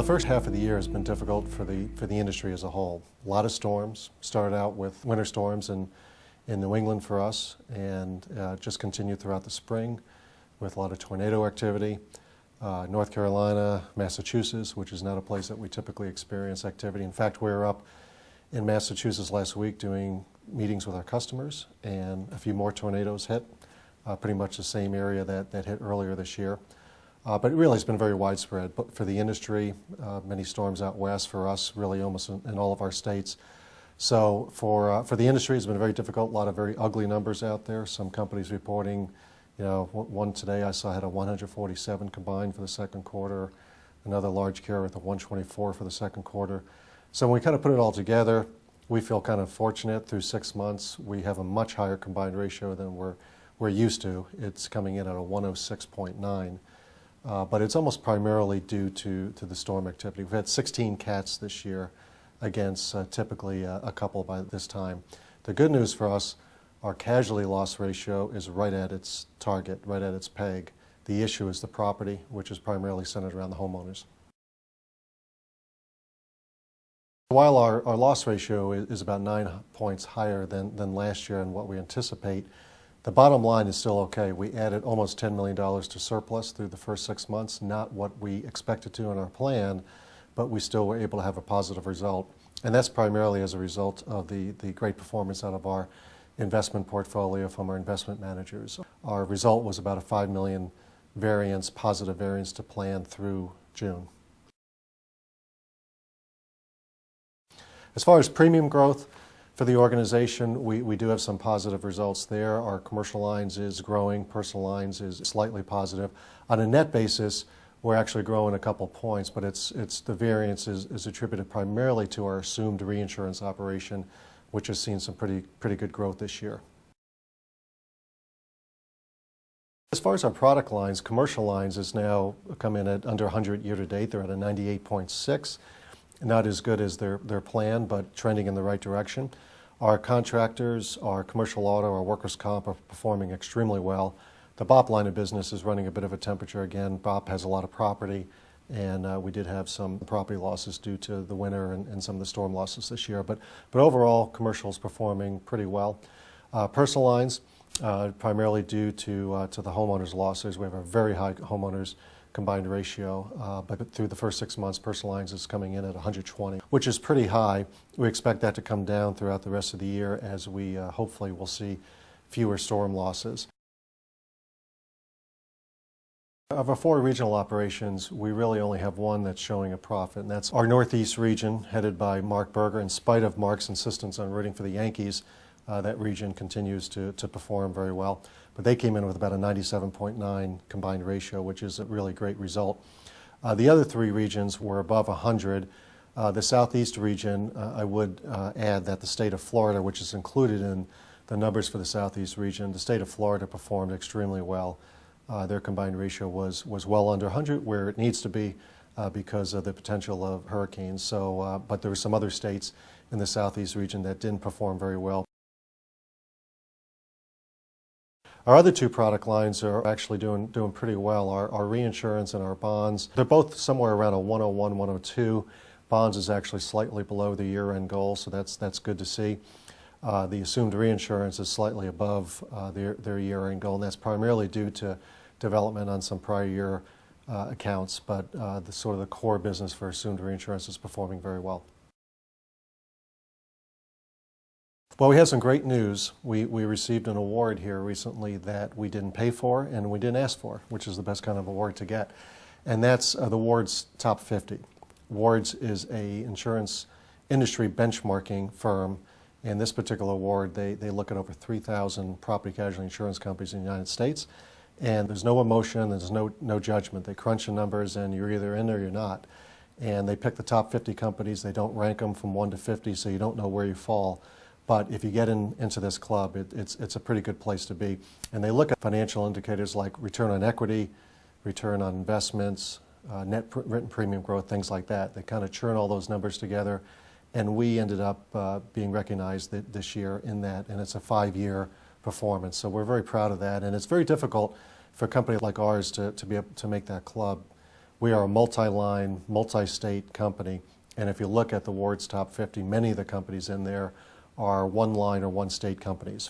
The first half of the year has been difficult for the industry as a whole. A lot of storms. Started out with winter storms in New England for us, and just continued throughout the spring with a lot of tornado activity. North Carolina, Massachusetts, which is not a place that we typically experience activity. In fact, we were up in Massachusetts last week doing meetings with our customers, and a few more tornadoes hit, pretty much the same area that hit earlier this year. But it really has been very widespread. But for the industry, many storms out west, for us, really almost in all of our states. So for the industry, it's been very difficult. A lot of very ugly numbers out there. Some companies reporting, one today I saw had a 147 combined for the second quarter. Another large carrier with a 124 for the second quarter. So when we kind of put it all together, we feel kind of fortunate. Through 6 months, we have a much higher combined ratio than we're used to. It's coming in at a 106.9. But it's almost primarily due to the storm activity. We've had 16 cats this year against typically a couple by this time. The good news for us, our casualty loss ratio is right at its target, right at its peg. The issue is the property, which is primarily centered around the homeowners. While our loss ratio is about 9 points higher than last year and what we anticipate, the bottom line is still okay. We added almost $10 million to surplus through the first 6 months, not what we expected to in our plan, but we still were able to have a positive result. And that's primarily as a result of the great performance out of our investment portfolio from our investment managers. Our result was about a $5 million variance, positive variance to plan through June. As far as premium growth, for the organization, we do have some positive results there. Our commercial lines is growing, personal lines is slightly positive. On a net basis, we're actually growing a couple points, but the variance is attributed primarily to our assumed reinsurance operation, which has seen some pretty good growth this year. As far as our product lines, commercial lines has now come in at under 100 year to date. They're at a 98.6. Not as good as their plan, but trending in the right direction. Our contractors, our commercial auto, our workers' comp are performing extremely well. The BOP line of business is running a bit of a temperature again. BOP has a lot of property, and we did have some property losses due to the winter and some of the storm losses this year. But overall, commercial is performing pretty well. Personal lines, primarily due to the homeowners' losses. We have a very high homeowners combined ratio, but through the first 6 months, personal lines is coming in at 120, which is pretty high. We expect that to come down throughout the rest of the year as we hopefully will see fewer storm losses. Of our 4 regional operations, we really only have one that's showing a profit, and that's our Northeast region, headed by Mark Berger. In spite of Mark's insistence on rooting for the Yankees, that region continues to perform very well. But they came in with about a 97.9 combined ratio, which is a really great result. The other 3 regions were above 100. The Southeast region, I would add that the state of Florida, which is included in the numbers for the Southeast region, the state of Florida performed extremely well. Their combined ratio was well under 100, where it needs to be because of the potential of hurricanes. So, but there were some other states in the Southeast region that didn't perform very well. Our other 2 product lines are actually doing pretty well. Our reinsurance and our bonds, they're both somewhere around a 101, 102. Bonds is actually slightly below the year-end goal, so that's good to see. The assumed reinsurance is slightly above their year-end goal, and that's primarily due to development on some prior year accounts, but the sort of the core business for assumed reinsurance is performing very well. Well, we have some great news. We received an award here recently that we didn't pay for and we didn't ask for, which is the best kind of award to get. And that's the Ward's Top 50. Ward's is a insurance industry benchmarking firm. In this particular award, they look at over 3,000 property casualty insurance companies in the United States. And there's no emotion, there's no judgment. They crunch the numbers and you're either in or you're not. And they pick the top 50 companies. They don't rank them from 1 to 50, so you don't know where you fall. But if you get into this club, it's a pretty good place to be. And they look at financial indicators like return on equity, return on investments, net written premium growth, things like that. They kind of churn all those numbers together. And we ended up being recognized this year in that, and it's a 5-year performance. So we're very proud of that. And it's very difficult for a company like ours to be able to make that club. We are a multi-line, multi-state company, and if you look at the Ward's top 50, many of the companies in there are one-line or one-state companies.